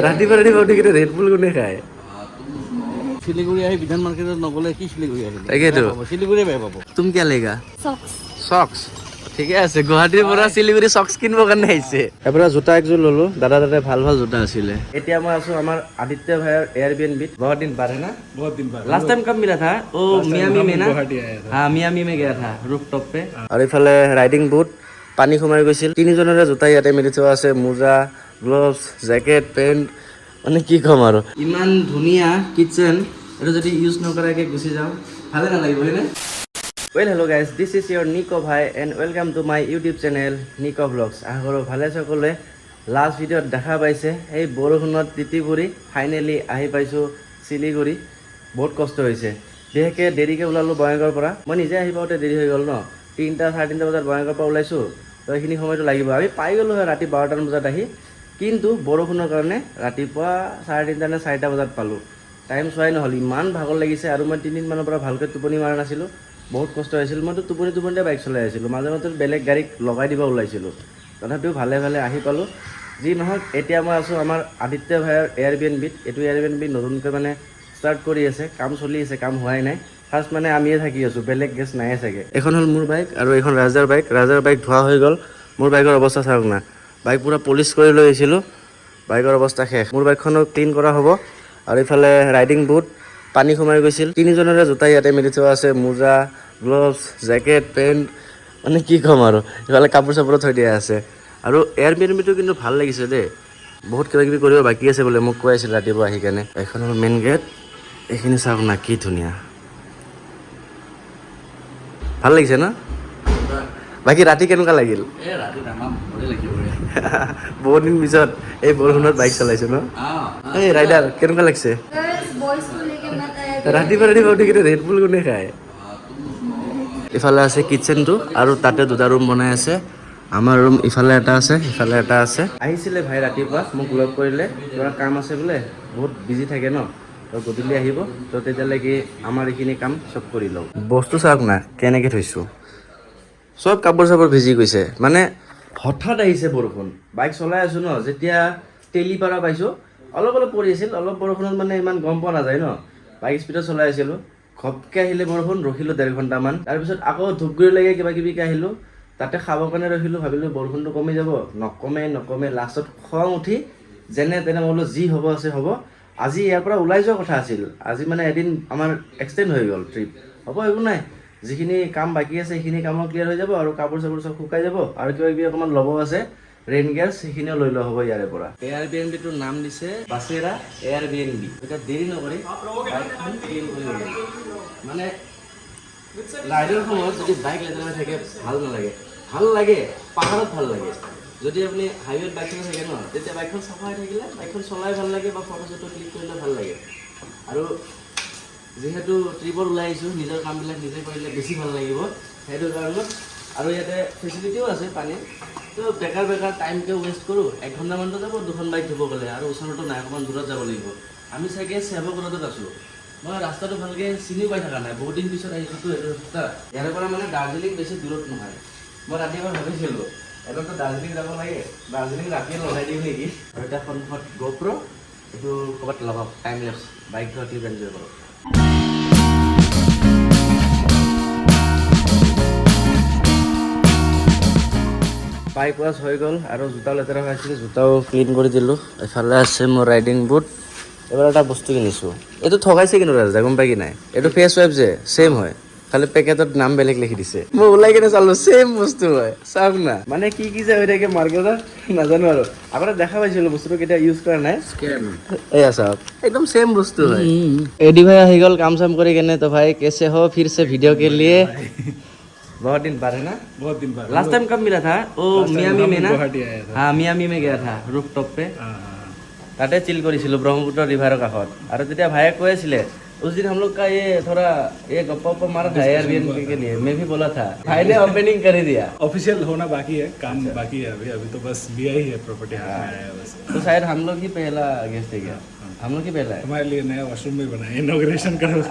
ৰাতিপুৱা উঠি কিনে ৰেড বুল কোনে খায়? শিলিগুৰি আহি বিধান মাৰ্কেটত নগ'লে কি শিলিগুৰি আহিলে? তাকেতো শিলিগুৰিয়ে বেয়া পাব। তুমি কিয় লেগা Socks. চক্স ঠিকে আছে গুৱাহাটীৰ পৰা শিলিগুৰি চক্স কিনিবৰ কাৰণে আহিছে এবাৰ জোতা একযোৰ ললো দাদা তাতে ভাল ভাল জোতা আছিলে এতিয়া মই আছো আমাৰ আদিত্য ভাইৰ এয়াৰবিএনবিত बहुत दिन बाद है ना बहुत दिन बाद लास्ट टाइम कब मिला था ओ मियामी में ना गुवाहाटी आया था हाँ मियामी में गया था रूफटॉप पे আৰু ইফালে ৰাইডিং বুট পানী সোমাই গৈছিল তিনিজনৰে জোতা ইয়াতে মিলি থোৱা আছে মোজা গ্লভছ জেকেট পেণ্ট মানে কি ক'ম আৰু ইমান ধুনীয়া কিটচেন এইটো যদি ইউজ নকৰাকৈ গুচি যাওঁ ভালে নালাগিব হয়নে Well, hello guys, this is your Nico Bhai and welcome to my YouTube channel Nico Vlogs. আশা কৰোঁ ভালে সকলোৱে লাষ্ট ভিডিঅ'ত দেখা পাইছে এই বৰষুণত তিতি পৰি ফাইনেলি আহি পাইছোঁ শিলিগুৰি বহুত কষ্ট হৈছে বিশেষকৈ দেৰিকৈ ওলালোঁ বঙাইগাঁৱৰ পৰা মই নিজে আহি পাওঁতে দেৰি হৈ গ'ল ন 3টা 3:30 বজাত বঙাইগাঁৱৰ পৰা ওলাইছোঁ তো এইখিনি সময়টো লাগিব আমি পাই গ'লোঁ হয় ৰাতি 12টামান বজাত আহি কিন্তু বৰষুণৰ কাৰণে ৰাতিপুৱা 3:30 নে 4টা বজাত পালোঁ টাইম চোৱাই নহ'ল ইমান ভাগৰ লাগিছে আৰু মই 3 দিনমানৰ পৰা ভালকৈ টোপনি মৰা নাছিলোঁ বহুত কষ্ট হৈছিল মইতো টোপনিতে বাইক চলাই আছিলোঁ মাজে মাজে বেলেগ গাড়ীক লগাই দিব ওলাইছিলোঁ তথাপিও ভালে ভালে আহি পালোঁ যি নহওক এতিয়া মই আছোঁ আমাৰ আদিত্য ভাইৰ এয়াৰবিএনবিত এইটো এয়াৰবিএনবি নতুনকৈ মানে ষ্টাৰ্ট কৰি আছে কাম চলি আছে কাম হোৱাই নাই ফাৰ্ষ্ট মানে আমিয়ে থাকি আছোঁ বেলেগ গেছ নাই চাগে এখন হ'ল মোৰ বাইক আৰু এখন ৰাজাৰ বাইক ধোৱা হৈ গ'ল মোৰ বাইকৰ অৱস্থা চাওক না বাইক পূৰা পলিচ কৰি লৈ আহিছিলোঁ বাইকৰ অৱস্থা শেষ মোৰ বাইকখনো ক্লিন কৰা হ'ব আৰু ইফালে ৰাইডিং বুট পানী সোমাই গৈছিল তিনিজনৰে জোতা ইয়াতে মিলি থোৱা আছে মোজা গ্লভছ জেকেট পেণ্ট মানে কি ক'ম আৰু ইফালে কাপোৰ চাপোৰো থৈ দিয়া আছে আৰু এয়াৰবিএনবিটো কিন্তু ভাল লাগিছে দেই বহুত কিবা কিবি কৰিব বাকী আছে বোলে মোক কৈ আছিল ৰাতিপুৱা আহি কেনে এখন হ'ল মেইন গেট এইখিনি চাওক না কি ধুনীয়া ভাল লাগিছে ন বাকী ৰাতি কেনেকুৱা লাগিল এই ৰাতি আমাৰ ভালে লাগিব বহুত দিন পিছত এই বৰষুণত বাইক চলাইছো ন এই ৰাইডাৰ কেনেকুৱা লাগিছে Girls, boys को लेके मत आया ৰাতিপুৱা উঠি কিনে ৰেড বুল কোনে খায় ইফালে আছে কিটচেনটো আৰু তাতে দুটা ৰুম বনাই আছে আমাৰ ৰুম ইফালে এটা আছে ইফালে এটা আছে আহিছিলে ভাই ৰাতিপুৱা মোক লগ কৰিলে কিবা কাম আছে বোলে বহুত বিজি থাকে ন তো গধূলি আহিব তো তেতিয়ালৈকে আমাৰ এইখিনি কাম চব কৰি লওঁ বস্তু চাওক না কেনেকৈ থৈছোঁ চব কাপোৰ চাপোৰ ভিজি গৈছে মানে হঠাৎ আহিছে বৰষুণ বাইক চলাই আছোঁ ন যেতিয়া তেলিপাৰা পাইছোঁ অলপ পৰি আছিল অলপ বৰষুণত মানে ইমান গম পোৱা নাযায় ন বাইক স্পীডত চলাই আছিলোঁ ঘপকৈ আহিলে বৰষুণ ৰখিলোঁ 1.5 ঘণ্টামান তাৰপিছত আকৌ ধূপগুৰিলৈকে কিবা কিবিকৈ আহিলোঁ তাতে খাবৰ কাৰণে ৰখিলোঁ ভাবিলোঁ বৰষুণটো কমি যাব নকমে লাষ্টত খং উঠি যেনে তেনে বোলো যি হ'ব আছে হ'ব আজি ইয়াৰ পৰা ওলাই যোৱা কথা আছিল আজি মানে এদিন আমাৰ এক্সটেণ্ড হৈ গ'ল ট্ৰিপ হ'ব একো নাই যিখিনি কাম বাকী আছে সেইখিনি কামো ক্লিয়াৰ হৈ যাব আৰু কাপোৰ চাপোৰ চব শুকাই যাব আৰু কিবা কিবি অকণমান ল'ব আছে ৰেইন গেছ সেইখিনিও লৈ লোৱা হ'ব ইয়াৰে পৰা এয়াৰবিএনবিটোৰ নাম দিছে বাছেৰা এয়াৰবিএনবি এতিয়া দেৰি নকৰি বাইকখন ক্লিন কৰি ল'ব মানে ৰাইডৰ সময়ত যদি বাইক লেতেৰা থাকে ভাল লাগে পাহাৰত ভাল লাগে যদি আপুনি হাইৱেত বাইকখন থাকে ন তেতিয়া বাইকখন চাফা হৈ থাকিলে বাইকখন চলাই ভাল লাগে বা ফটো চটো ক্লিক কৰিলে ভাল লাগে আৰু যিহেতু ট্ৰিপত ওলাই আহিছোঁ নিজৰ কামবিলাক নিজে কৰিলে বেছি ভাল লাগিব সেইটো কাৰণত আৰু ইয়াতে ফেচিলিটিও আছে পানীৰ তো বেকাৰ টাইমকৈ ৱেষ্ট কৰোঁ 1 ঘণ্টামানতো যাব 2খন বাইক ধুব গ'লে আৰু ওচৰতো নাই অকণমান দূৰত যাব লাগিব আমি চাগে চেৱকৰণত আছোঁ মই ৰাস্তাটো ভালকৈ চিনিও পাই থকা নাই বহুত দিন পিছত আহিছোঁতো এইটো ৰাস্তা ইয়াৰ পৰা মানে দাৰ্জিলিং বেছি দূৰত নহয় মই ৰাতিপুৱা ভাবিছিলোঁ এবাৰতো দাৰ্জিলিং যাব লাগে দাৰ্জিলিং ৰাতিয়ে লগাই দিওঁ নেকি আৰু এতিয়া সন্মুখত GoPro এইটো ক'ৰবাত লগাওক টাইম লেপছ বাইক ধোৱা ক্লিপ এনজয় কৰক বাইক ৱাছ হৈ গ'ল আৰু জোতাও লেতেৰা হৈ আছিল জোতাও ক্লিন কৰি দিলোঁ এফালে আছে মোৰ ৰাইডিং বুট এবাৰ এটা বস্তু কিনিছোঁ এইটো ঠগাইছে কিন্তু ৰাজা গম পাই কি নাই এইটো ফেচ ৱাইপ যে ছেইম হয় খালি পেকেটত নাম বেলেগ লিখি দিছে মই ওলাই কিনে চালোঁ ছেইম বস্তু হয় চাওক না মানে কি যে হৈ থাকে মাৰ্কেটত নাজানো আৰু আগতে দেখা পাইছিলোঁ বস্তুটো কেতিয়া ইউজ কৰা নাই এয়া চাওক একদম ছেইম বস্তু হয় এডি ভাই আহি গ'ল কাম চাম কৰি কেনে তো ভাই কেছে हो फिर से वीडियो के लिए बहुत दिन बाद है ना बहुत दिन बाद लास्ट टाइम कब मिला था ओ मियामी में ना गुवाहाटी आया था हाँ मियामी में गया था रूफटॉप पे তাতে চিল কৰিছিলোঁ ব্ৰহ্মপুত্ৰ ৰিভাৰৰ কাষত আৰু তেতিয়া ভাইয়ে কৈ আছিলে उस दिन हम लोग का ये थोड़ा ये गप्पा मारा था एयरबीएनबी के लिए मैं भी बोला था भाई ने ओपनिंग कर ही दिया ऑफिशियल होना बाकी है काम बाकी है अभी तो बस लिया ही है प्रॉपर्टी हाथ में आया है बस तो शायद हम लोग ही पहला गेस्ट है क्या हम लोग की पहला है हमारे लिए नया वॉशरूम भी बना है इनॉग्रेशन करो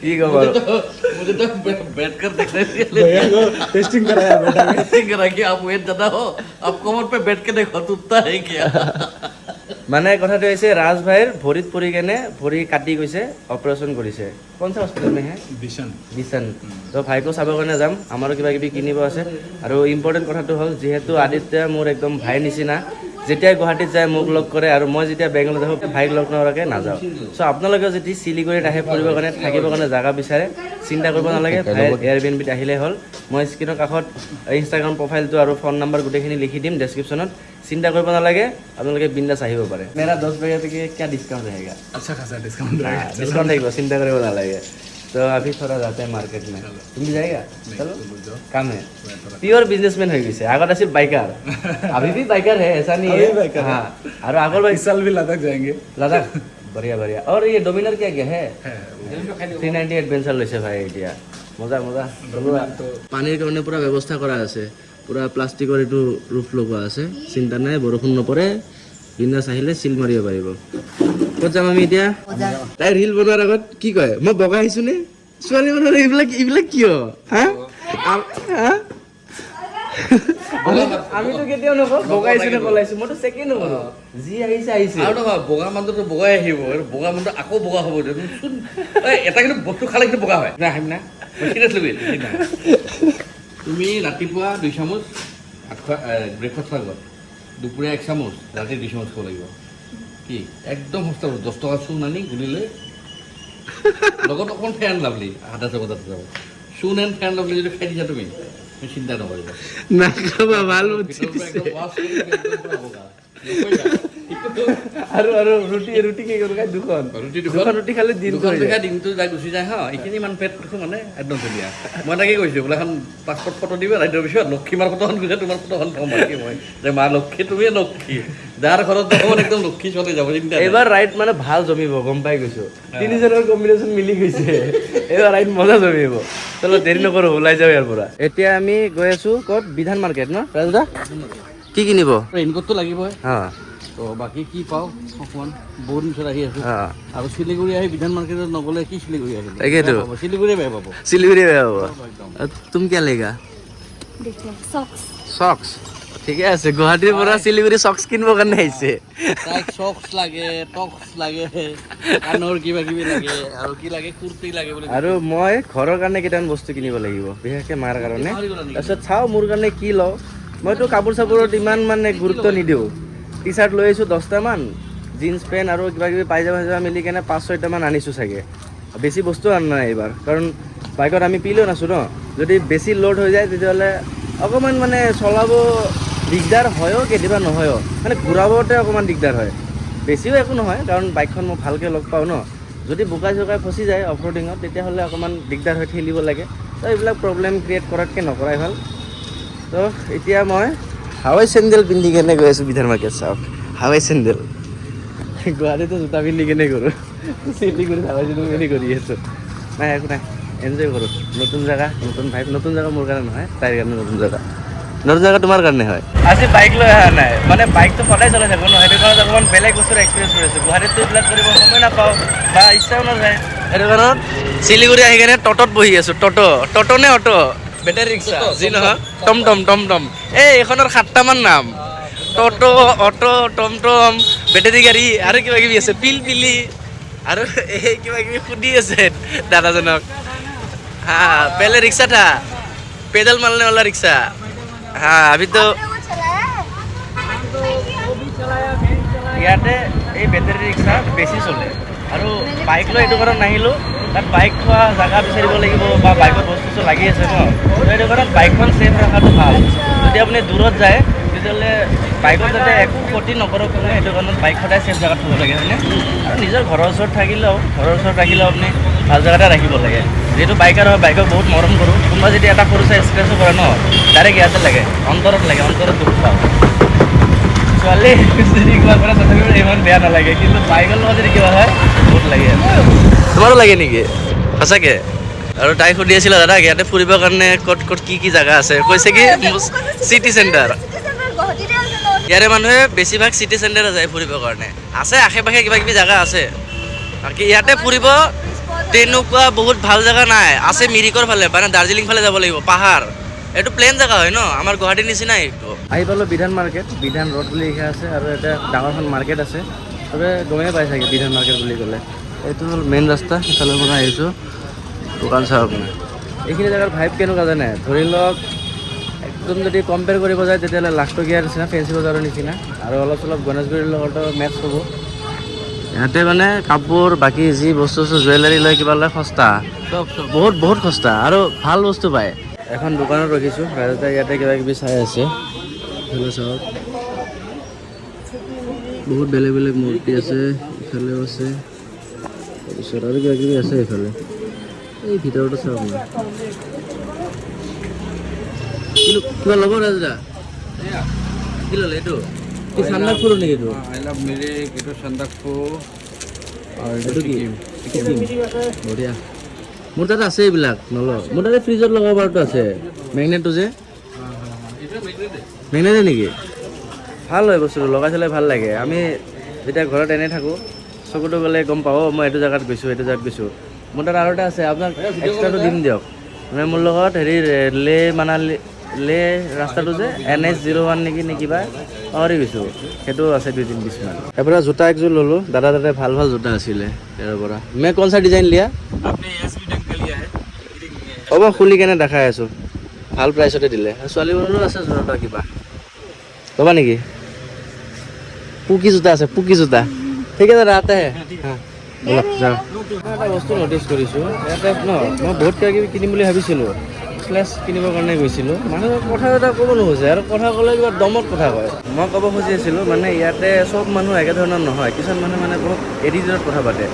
ठीक है बाबा मुझे तो बैठकर देखने भैया को टेस्टिंग कराया बेटा करा कि आप वेट ज्यादा हो आप कमर पे बैठ के देखो टूटता है क्या মানে কথাটো হৈছে ৰাজ ভাইৰ ভৰিত পৰি কেনে ভৰি কাটি গৈছে অপাৰেশ্যন কৰিছে কোন চা হস্পিটেল মে হে विशन বিছন তো ভাইকো চাবৰ কাৰণে যাম আমাৰো কিবা কিবি কিনিব আছে আৰু ইম্পৰ্টেণ্ট কথাটো হ'ল যিহেতু আদিত্য মোৰ একদম ভাই নিচিনা যেতিয়া গুৱাহাটীত যায় মোক লগ কৰে আৰু মই যেতিয়া বেংগলত আহোঁ ভাইক লগ নকৰাকৈ নাযাওঁ চ' আপোনালোকেও যদি শিলিগুৰিত আহে ফুৰিবৰ কাৰণে থাকিবৰ কাৰণে জেগা বিচাৰে চিন্তা কৰিব নালাগে ভাই এয়াৰবিএনবিত আহিলেই হ'ল মই স্ক্ৰীনৰ কাষত ইনষ্টাগ্ৰাম প্ৰফাইলটো আৰু ফোন নম্বৰ গোটেইখিনি লিখি দিম ডেছক্ৰিপশ্যনত চিন্তা কৰিব নালাগে আপোনালোকে বিন্দাছ আহিব পাৰে মেৰা 10 बजे तक क्या डिस्काउंट रहेगा अच्छा खासा डिस्काउंट रहेगा डिस्काउंट रहेगा चिंता करे ना लगे तो अभी थोड़ा जाते हैं मार्केट में तुम भी जाएगा चलो काम है प्योर बिजनेसमैन हो गई आगर सिर्फ बाइकर अभी भी बाइकर है ऐसा नहीं अभी है biker है। हाँ और आगर भाई इस साल भी लद्दाख जाएंगे लद्दाख बढ़िया बढ़िया और ये डोमिनर क्या क्या है 398 এডভেঞ্চাৰ লৈছে ভাই এতিয়া মজা মজা পানীৰ কাৰণে পুৰা ব্যৱস্থা কৰা আছে পুৰা প্লাষ্টিকৰ এইটো ৰুফ লগোৱা আছে চিন্তা নাই বৰষুণ নপৰে বিন্দাছ আহিলে চিল মাৰিব পাৰিব ক'ত যাম আমি এতিয়া তাই ৰিল বনোৱাৰ আগত কি কয় মই বগা আহিছো নে ছোৱালী মানুহৰ এইবিলাক কিয় হা হা আমিতো কেতিয়াও নকওঁ বগা আহিছো নে কলাইছো মইতো চেকেই নকৰোঁ যি আহিছে আহিছে আৰু নহয় বগা মানুহটো বগাই আহিব আৰু বগা মানুহটো আকৌ বগা হ'ব চোন এটা কিন্তু বস্তু খালে কিন্তু বগা হয় নাই আহিম না চিৰিয়াছলি তুমি ৰাতিপুৱা 2 চামুচ ব্ৰেকফাষ্ট খোৱাৰ আগত দুপৰীয়া 1 চামুচ ৰাতি 2 চামুচ খাব লাগিব কি একদম সস্তা 10 টকা চূণ আনি গুলিলে লগত অকণ ফেন লাভলি আধা চামুচ চূণ এণ্ড ফেন লাভলি যদি খাই দিছা তুমি চিন্তা নকৰিবা নাখাবা ভাল বুদ্ধি দিছে আৰু ৰুটি কি কৰোঁ খাই দুখন ৰুটি খালে দিনটো যাই গুচি যায় হা এইখিনি ইমান পেট মানে একদম ধুনীয়া মই তাকে কৈছোঁ বোলে এখন পাছপৰ্ট ফটো দিবা ৰাইডৰ পিছত লক্ষীমাৰ ফটোখন গৈছে তোমাৰ ফটোখন থ'ম বাকী মই যে মা লক্ষী তুমিয়ে লক্ষী যাৰ ঘৰত অকণমান একদম লক্ষী ছোৱালী যাব চিন্তা এইবাৰ ৰাইড মানে ভাল জমিব গম পাই গৈছো তিনিজনৰ কম্বিনেশ্যন মিলি গৈছে এইবাৰ ৰাইড মজা জমিব চলো দেৰি নকৰোঁ ওলাই যাওঁ ইয়াৰ পৰা এতিয়া আমি গৈ আছোঁ ক'ত বিধান মাৰ্কেট ন ৰাজদা কি কিনিব ৰেইনকোটটো লাগিবই অঁ তো বাকী কি পাওঁ অকণমান বহুত দিন পিছত আহি আছোঁ অঁ আৰু শিলিগুৰি আহি বিধান মাৰ্কেটত নগ'লে কি শিলিগুৰি আহিলে তাকেতো শিলিগুৰিয়ে বেয়া পাব सिलीगुड़ी में हुआ तुम क्या लेगा देखिए सॉक्स सॉक्स ঠিকে আছে গুৱাহাটীৰ পৰা শিলিগুৰি সক্স কিনিবৰ কাৰণে আহিছে তাইক চক্স লাগে টক্স লাগে কাণৰ কিবা কিবি লাগে আৰু কি লাগে কুৰ্তি লাগে বুলি আৰু মই ঘৰৰ কাৰণে কেইটামান বস্তু কিনিব লাগিব বিশেষকৈ মাৰ কাৰণে তাৰপিছত চাওঁ মোৰ কাৰণে কি লওঁ মইতো কাপোৰ চাপোৰত ইমান মানে গুৰুত্ব নিদিওঁ টি চাৰ্ট লৈ আহিছোঁ 10টামান জিন্স পেণ্ট আৰু কিবা কিবি পাইজামা মিলি কেনে 5-6টামান আনিছোঁ চাগে বেছি বস্তু আনা নাই এইবাৰ কাৰণ বাইকত আমি পিলিয়ন আছোঁ ন যদি বেছি লোড হৈ যায় তেতিয়াহ'লে অকণমান মানে চলাব দিগদাৰ হয়ও কেতিয়াবা নহয়ও মানে ঘূৰাবতে অকণমান দিগদাৰ হয় বেছিও একো নহয় কাৰণ বাইকখন মই ভালকৈ লগ পাওঁ ন যদি বোকাই চোকাই ফচি যায় অফ ৰ'ডিঙত তেতিয়াহ'লে অকণমান দিগদাৰ হৈ ঠেলিব লাগে তো এইবিলাক প্ৰব্লেম ক্ৰিয়েট কৰাতকৈ নকৰাই ভাল তো এতিয়া মই হাৱাই চেণ্ডেল পিন্ধি কেনে গৈ আছোঁ বিধান মাৰ্কেট চাওক হাৱাই চেণ্ডেল গুৱাহাটীতো জোতা পিন্ধি কেনে কৰোঁ শিলিগুৰিত হাৱাই চেণ্ডেল পিন্ধি কৰি আছোঁ নাই একো নাই এনজয় কৰোঁ নতুন জেগা নতুন ভাইব নতুন জেগা মোৰ কাৰণে নহয় তাইৰ কাৰণে নতুন জেগা তোমাৰ কাৰণে হয় আজি বাইক লৈ অহা নাই মানে বাইকটো সদায় চলাই থাকোঁ ন সেইটো কাৰণত অকণমান বেলেগ বস্তুৰ এক্সপিৰিয়েঞ্চ কৰি আছোঁ গুৱাহাটীততো এইবিলাক কৰিব সময় নাপাওঁ বা ইচ্ছাও নাযায় সেইটো কাৰণত শিলিগুৰি আহি কেনে ট'টত বহি আছোঁ ট'ট নে অ'ট' বেটাৰী ৰিক্সা যি নহয় টম এই এইখনৰ 7টামান নাম ট'ট' অ'ট' টম বেটাৰী গাড়ী আৰু কিবা কিবি আছে পিলি আৰু এই কিবা কিবি সুধি আছে দাদাজনক হা পেলে ৰিক্সা থা পেডেল মাৰনে वाला ৰিক্সা হা अभी तो ইয়াতে এই বেটাৰী ৰিক্সা বেছি চলে আৰু বাইক লৈ এইটো কাৰণত নাহিলোঁ তাত বাইক থোৱা জেগা বিচাৰিব লাগিব বা বাইকত বস্তু লাগি আছে ন সেইটো কাৰণত বাইকখন ছেফ ৰখাটো ভাল যদি আপুনি দূৰত যায় তেতিয়াহ'লে বাইকত যাতে একো ক্ষতি নকৰক কোনে সেইটো কাৰণত বাইক সদায় ছেফ জেগাত থ'ব লাগে হয়নে আৰু নিজৰ ঘৰৰ ওচৰত ৰাখিলেও আপুনি ভাল জেগাতে ৰাখিব লাগে যিহেতু বাইকাৰ হয় বাইকক বহুত মৰম কৰোঁ কোনোবা যদি এটা সৰু চাই স্ক্ৰেচো কৰে ন ডাইৰেক্ট ইয়াতে লাগে অন্তৰত দুখ পাওঁ ছোৱালী যদি কিবা কৰে তথাপিও ইমান বেয়া নালাগে কিন্তু বাইকৰ লগত যদি কিবা হয় বহুত লাগে তোমাৰো লাগে নেকি সঁচাকৈ আৰু তাই সুধি আছিলে দাদা ইয়াতে ফুৰিবৰ কাৰণে ক'ত কি জেগা আছে কৈছে কি চিটি চেণ্টাৰ ইয়াৰে মানুহে বেছিভাগ চিটি চেণ্টাৰত যায় ফুৰিবৰ কাৰণে আছে আশে পাশে কিবা কিবি জেগা আছে বাকী ইয়াতে ফুৰিব তেনেকুৱা বহুত ভাল জেগা নাই আছে মিৰিকৰ ফালে মানে দাৰ্জিলিং ফালে যাব লাগিব পাহাৰ এইটো প্লেন জেগা হয় ন আমাৰ গুৱাহাটীৰ নিচিনাই এইটো আহি পালোঁ বিধান মাৰ্কেট বিধান ৰোড বুলি লিখা আছে আৰু এটা ডাঙৰখন মাৰ্কেট আছে চবে গমেই পাই চাগে বিধান মাৰ্কেট বুলি ক'লে এইটো হ'ল মেইন ৰাস্তা সিফালৰ পৰা আহিছোঁ দোকান চাবৰ কাৰণে এইখিনি জেগাৰ ভাইব কেনেকুৱা জানে ধৰি লওক একদম যদি কম্পেয়াৰ কৰিব যায় তেতিয়াহ'লে লাখটকীয়াৰ নিচিনা ফেঞ্চি বজাৰৰ নিচিনা আৰু অলপ চলপ গণেশগুৰিৰ লগতো মেটচ হ'ব ইয়াতে মানে কাপোৰ বাকী যি বস্তু জুৱেলাৰী লয় কিবা লয় সস্তা বহুত বহুত সস্তা আৰু ভাল বস্তু পায় এখন দোকানত ৰখিছোঁ ৰাজতে ইয়াতে কিবা কিবি চাই আছে চাওক বহুত বেলেগ বেলেগ মূৰ্তি আছে ইফালেও আছে তাৰপিছত আৰু কিবা কিবি আছে এইফালে এই ভিতৰতো চাওক না কিন্তু কিবা ল'ব ৰাজদা কি ল'লে এইটো কি ঠাণ্ডা ফুল নেকি এইটো আই লাভ মিৰিক এইটো চান্দাকফু এইটো কি বঢ়িয়া মোৰ তাত আছে এইবিলাক নলওঁ মোৰ তাতে ফ্ৰিজত লগাব পৰাটো আছে মেগনেটটো যে মেগনেটে নেকি ভাল হয় বস্তুটো লগাই চালে ভাল লাগে আমি যেতিয়া ঘৰত এনেই থাকোঁ চকুটো গ'লে গম পাওঁ মই এইটো জেগাত গৈছোঁ এইটো জেগাত গৈছোঁ মোৰ তাত আৰু এটা আছে আপোনাক এক্সট্ৰাটো দিম দিয়ক মানে মোৰ লগত হেৰি লে ৰাস্তাটো যে NH01 নেকি নে কিবা পাহৰি গৈছোঁ সেইটো আছে 2-3 পিছমান তাৰপৰা জোতা একযোৰ ল'লোঁ দাদা ভাল ভাল জোতা আছিলে ইয়াৰ পৰা মই কোন চা ডিজাইন লিয়া হ'ব খুলি কেনে দেখাই আছোঁ ভাল প্ৰাইচতে দিলে ছোৱালীবোৰৰো আছে জোতা কিবা ল'বা নেকি পুকি জোতা আছে পুকি জোতা ঠিক আছে ৰাতে ব'লক যাওঁ এটা বস্তু ন'টিছ কৰিছোঁ ইয়াতে ন মই বহুত কিবা কিবি কিনিম বুলি ভাবিছিলোঁ ফ্লেছ কিনিবৰ কাৰণে গৈছিলোঁ মানুহে কথা এটা ক'ব নোখোজে আৰু কথা ক'লে কিবা দমত কথা কয় মই ক'ব খুজি আছিলোঁ মানে ইয়াতে চব মানুহ একেধৰণৰ নহয় কিছুমান মানুহে মানে বহুত এটিটিউডত কথা পাতে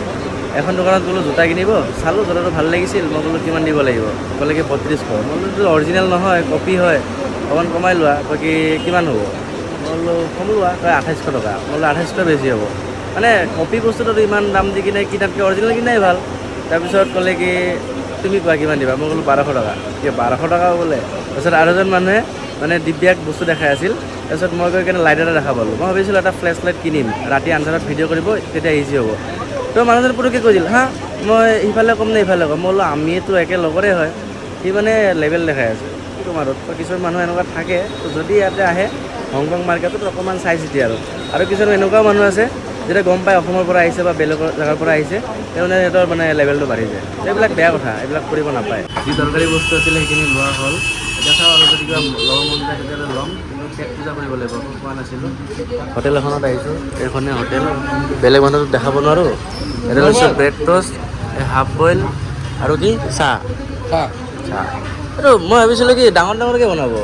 এখন দোকানত গ'লোঁ জোতা কিনিব চালোঁ জোতাটো ভাল লাগিছিল মই ক'লোঁ কিমান দিব লাগিব ক'লে কি 3200 মই বোলো অৰিজিনেল নহয় কপি হয় অকণমান কমাই লোৱা বাকী কিমান হ'ব মই বোলো কম লোৱা কয় 2800 টকা মই বোলো 2800 বেছি হ'ব মানে কপি বস্তুটো ইমান দাম দি কিনে কিনাতকৈ অৰিজিনেল কিনাই ভাল তাৰপিছত ক'লে কি তুমি কোৱা কিমান দিবা মই ক'লোঁ 1200 টকা কি 1200 টকা বোলে তাৰপিছত আৰু এজন মানুহে মানে দিব্যাক বস্তু দেখাই আছিল তাৰপিছত মই গৈ কিনে লাইট এটা দেখা পালোঁ মই ভাবিছিলোঁ এটা ফ্লেছ লাইট কিনিম ৰাতি আন্ধাৰত ভিডিঅ' কৰিব তেতিয়া ইজি হ'ব তো মানুহজন পুৰুষে কৈছিল হা মই ইফালে ক'ম নে ইফালে ক'ম মই বোলো আমিতো একে লগৰে হয় সি মানে লেভেল দেখাই আছে কি ক'ম আৰু কিছুমান মানুহ এনেকুৱা থাকে যদি ইয়াতে আহে হংকং মাৰ্কেটত অকণমান চাই চিতি আৰু কিছুমান এনেকুৱাও মানুহ আছে যেতিয়া গম পায় অসমৰ পৰা আহিছে বা বেলেগৰ জেগাৰ পৰা আহিছে তেওঁলোকে সিহঁতৰ মানে লেভেলটো বাঢ়ি যায় এইবিলাক বেয়া কথা এইবিলাক কৰিব নাপায় যি দৰকাৰী বস্তু আছিলে সেইখিনি লোৱা হ'ল এতিয়া চাওঁ আৰু যদি কিবা ল'ব মন যায় তেতিয়াহ'লে ল'ম কিন্তু পেট পূজা কৰিব লাগিব পোৱা নাছিলোঁ হোটেল এখনত আহিছোঁ এইখনে হোটেল বেলেগ মানুহটো দেখাব নোৱাৰোঁ এটা হৈছে ব্ৰেড টষ্ট হাফ বইল আৰু কি চাহ এইটো মই ভাবিছিলোঁ কি ডাঙৰকৈ বনাব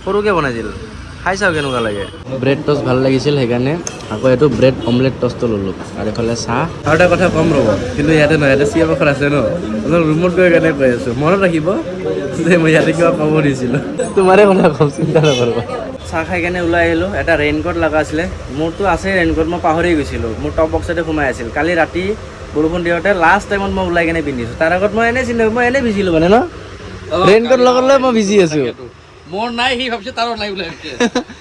সৰুকৈ বনাইছিল খাই চাওঁ কেনেকুৱা লাগে ব্ৰেড টষ্ট ভাল লাগিছিল সেইকাৰণে আকৌ এইটো ব্ৰেড অমলেট টষ্টটো ল'লোঁ আৰু এইফালে চাহ আৰু এটা কথা কম ৰ'ব কিন্তু ইয়াতে নহয় ইয়াতে চিএফ এখন আছে ন অলপ ৰুমত গৈ কাৰণে কৈ আছোঁ মনত ৰাখিব যে মই ইয়াতে কিবা ক'ব দিছিলোঁ তোমাৰে কথা কম চিন্তা নকৰিব চাহ খাই কেনে ওলাই আহিলোঁ এটা ৰেইনকোট লগা আছিলে মোৰতো আছে ৰেইনকোট মই পাহৰি গৈছিলোঁ মোৰ টপ বক্সতে সোমাই আছিল কালি ৰাতি বৰষুণ দিওঁতে লাষ্ট টাইমত মই ওলাই কেনে পিন্ধিছোঁ তাৰ আগত মই এনেই ভিজিলোঁ মানে ন ৰেইনকোট লগত লৈ মই ভিজি আছোঁ মোৰ নাই সি ভাবিছে তাৰো নাই বুলি ভাবিছে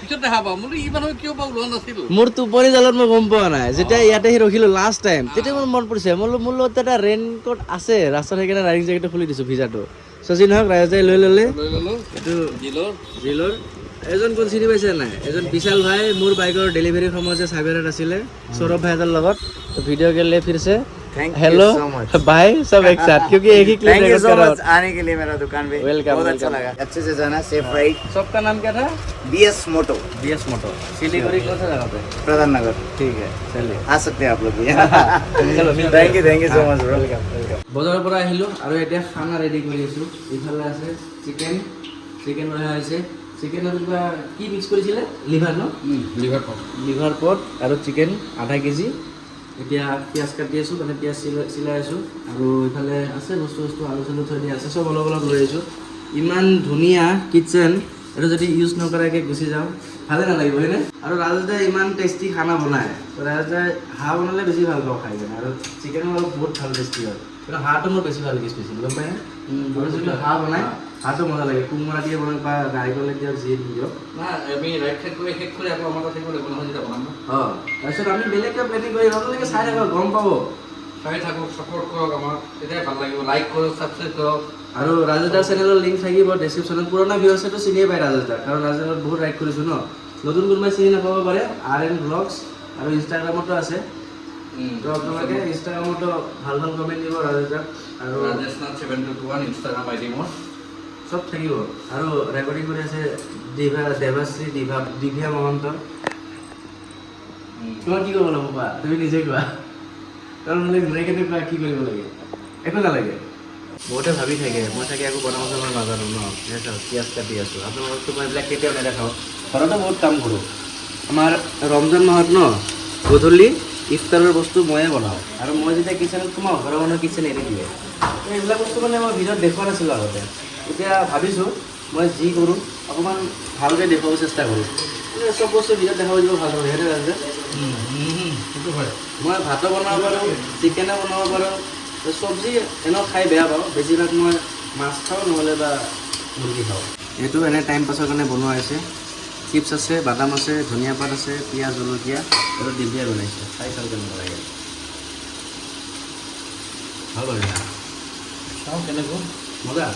পিছত দেখা পাওঁ বোলো ই মানুহ কিয় পাওঁ লোৱা নাছিলোঁ মোৰ টোপনি জালত মই গম পোৱা নাই যেতিয়া ইয়াতে সি ৰখিলোঁ লাষ্ট টাইম তেতিয়া মোৰ মনত পৰিছে মোৰ লগত এটা ৰেইনকোট আছে ৰাস্তাত সেইকাৰণে ৰাইডিং জেকেটটো খুলি দিছোঁ ভিজাটো চচিন হওক ৰাইজাই লৈ ল'লে এইটো জিলৰ এজন কোন চিনি পাইছে নাই এজন বিশাল ভাই মোৰ বাইকৰ ডেলিভাৰী সময়ত যে চাৰ্ভিৰত আছিলে সৌৰভ ভাইহঁতৰ লগত ভিডিঅ' के लिए फिर से हेलो भाई सब एक साथ क्योंकि एक ही clip thank you so much आने के लिए मेरा दुकान पे वेलकम बहुत अच्छा लगा अच्छे से जाना सेफ राइड सबका नाम क्या था BS मोटो BS मोटो सिलीगुड़ी कौन सा जगह पे प्रधान नगर ठीक है चलिए आ सकते हैं आप लोग भी चलो thank you so much bro বজাৰৰ পৰা আহিলোঁ আৰু এতিয়া খানা ৰেডি কৰি আছোঁ ইফালে আছে চিকেন ৰহা হৈছে চিকেনত কিবা কি মিক্স কৰিছিলে লিভাৰ ন লিভাৰ পট আৰু চিকেন আধা কেজি এতিয়া পিঁয়াজ কাটি আছোঁ মানে পিঁয়াজ চিলাই আছোঁ আৰু ইফালে আছে বস্তু আলু চালু থৈ দিয়া আছে চব অলপ অলপ লৈ আহিছোঁ ইমান ধুনীয়া কিটচেন এইটো যদি ইউজ নকৰাকৈ গুচি যাওঁ ভালে নালাগিব হয়নে আৰু ৰাজদাই ইমান টেষ্টি খানা বনায় ৰাজদাই হাঁহ বনালে বেছি ভাল পাওঁ খাই কিনে আৰু চিকেনো অলপ বহুত ভাল টেষ্টি হয় কিন্তু হাঁহটো মোৰ বেছি ভাল লাগে স্পেচিয়েলি গম পায় আৰু যিটো হাঁহ বনাই হাঁহটো মজা লাগে কোমোৰা দিয়ে বনাই বা নাৰিকল দিয়ক যিয়ে দিয়ক না আমি ৰাইট সাইড কৰি শেষ কৰি আকৌ আমাৰ তাত থাকিব লাগিব নহয় যেতিয়া বনাম ন অঁ তাৰপিছত আমি বেলেগকৈ প্লেনিং কৰি আপোনালোকে চাই থাকক গম পাব চাই থাকক ছাপোৰ্ট কৰক আমাক তেতিয়াই ভাল লাগিব লাইক কৰক ছাবস্ক্ৰাইব কৰক আৰু ৰাজেশদাৰ চেনেলৰ লিংক থাকিব ডেছক্ৰিপশ্যনত পুৰণা ভিউৱাৰ্ছেতো চিনিয়ে পায় ৰাজেশদাৰ কাৰণ ৰাজেশদাৰত বহুত ৰাইড কৰিছোঁ ন নতুন কোনোবাই চিনি নাপাব পাৰে RN Vlogs আৰু ইনষ্টাগ্ৰামতো আছে তো আপোনালোকে ইনষ্টাগ্ৰামতো ভাল ভাল কমেণ্ট দিব ৰাজেশদাৰ আৰু ৰাজেশনাথ 721 ইনষ্টাগ্ৰাম আইডি মোৰ চব থাকিব আৰু ৰেকৰ্ডিং কৰি আছে দেৱাশ্ৰী দিভা মহন্ত তোমাৰ কি কৰিব লাগিব বা তুমি নিজে কোৱা কাৰণ মানে ঘূৰাই কেনে কোৱা কি কৰিব লাগে একো নালাগে বহুতে ভাবি থাকে মই চাগে একো বনাব চাব নাজানো ন পিঁয়াজ কাটি আছোঁ আপোনালোকতো মই এইবিলাক কেতিয়াও নেদেখাওঁ ঘৰতো বহুত কাম কৰোঁ আমাৰ ৰমজান মাহত ন গধূলি ইফতাৰৰ বস্তু ময়ে বনাওঁ আৰু মই যেতিয়া কিচেনত সোমাওঁ ঘৰৰ মানুহৰ কিচেন এৰি দিয়ে এইবিলাক বস্তু মানে মই ভিডিঅ'ত দেখুওৱা নাছিলোঁ আগতে এতিয়া ভাবিছোঁ মই যি কৰোঁ অকণমান ভালকৈ দেখুৱাব চেষ্টা কৰোঁ চব বস্তু ভিডিঅ'ত দেখাব দিব ভাল হ'ব সেইটো আছে সেইটো হয় মই ভাতো বনাব পাৰোঁ চিকেনো বনাব পাৰোঁ চব্জি এনেও খাই বেয়া পাওঁ বেছিভাগ মই মাছ খাওঁ নহ'লে বা মুৰ্গী খাওঁ এইটো এনে টাইম পাছৰ কাৰণে বনোৱা হৈছে চিপছ আছে বাদাম আছে ধনিয়া পাত আছে পিঁয়াজ জলকীয়া আৰু ডিবিয়া বনাইছোঁ খাই চাওঁ কেনেকুৱা লাগে ভাল লাগে চাওঁ কেনেকুৱা মজা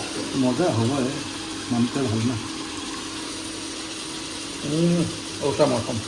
মজা হ'ব মানুহটো ভাল না ঔটা মই খাম